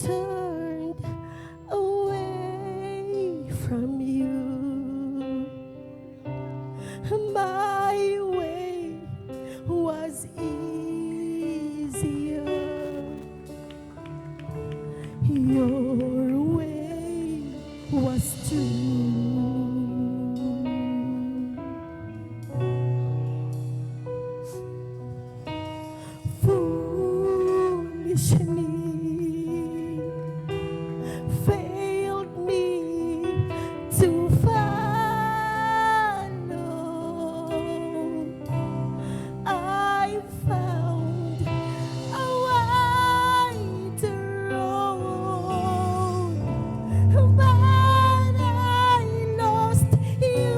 turned away from you. My way was easier. Your way was true. Foolish me failed me to follow. I found a wider road, but I lost you.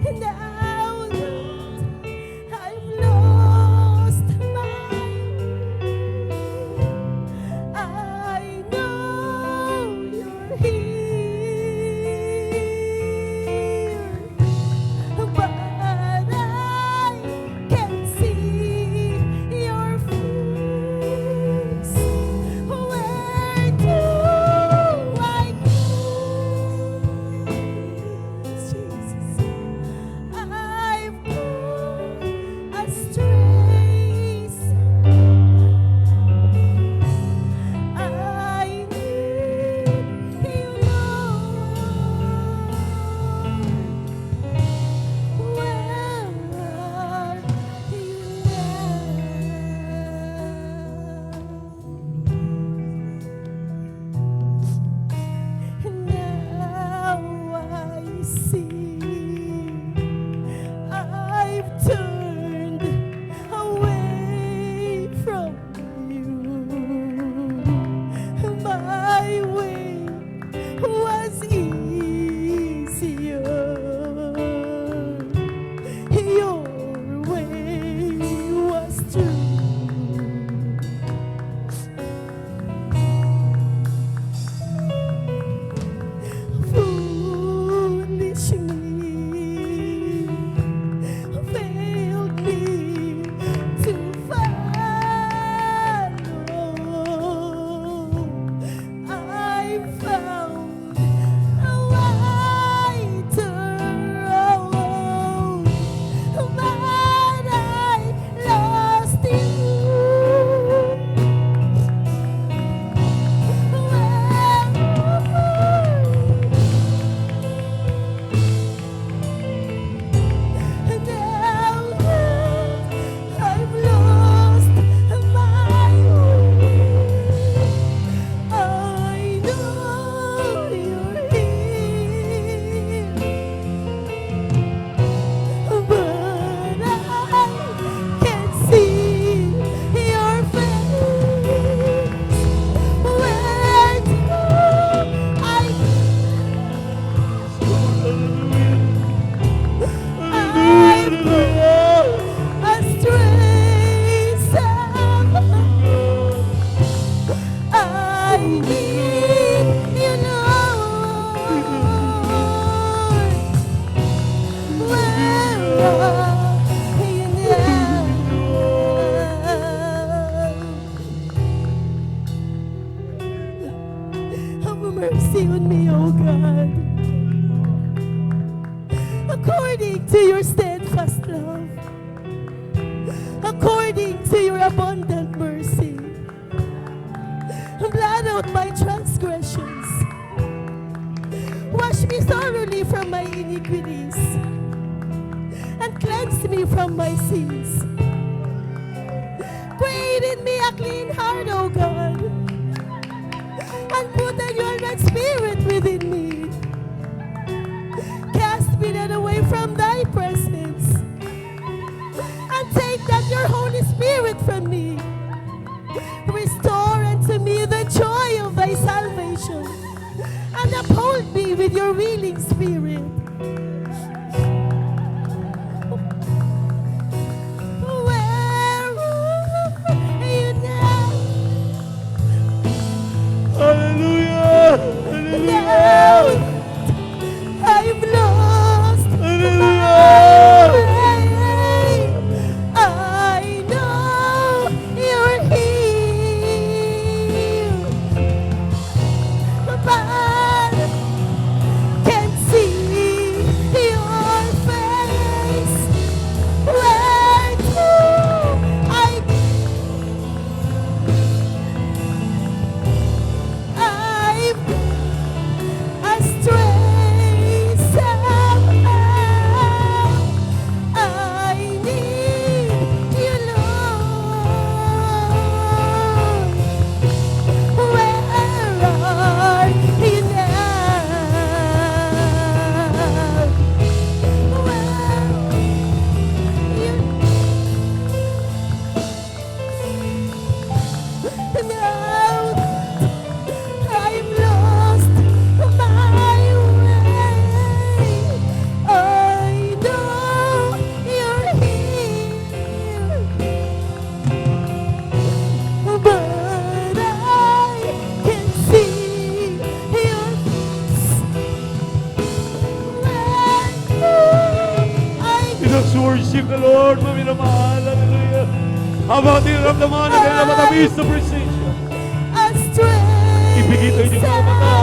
And now that I've lost my way, I know you're here, but I can't see your face. Where do I go? Jesus, I've gone astray. I need you, Lord. Where are you now? Now I see I've turned away from you. My way was easier. Your way was true. Foolish me failed me to follow. I found a wider road, but I lost you. And now that I've lost my way, I know you're here, but I can't see your face. Where do I I've gone astray somehow. I need you, Lord. Where are you now? Have mercy on me, oh God, according to your steadfast love, according to your abundant mercy. Blot out my transgressions. Wash me thoroughly from my iniquities and cleanse me from my sins. Create in me a clean heart, O God, and put a your right spirit within me. Cast me not away from thy presence, and take not your Holy Spirit from me. Restore unto me the joy of thy salvation, and uphold me with your willing spirit. Where are you now? Hallelujah! Hallelujah! Now worship the Lord, mga minamahal. Hallelujah. Habang ating ramdaman na kailangan matamis na presensya. Ipigit ang inyong mga mata.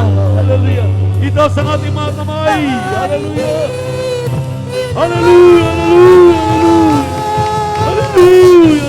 Hallelujah. Itaas ang ating mga kamay. Hallelujah. Hallelujah. Hallelujah. Hallelujah.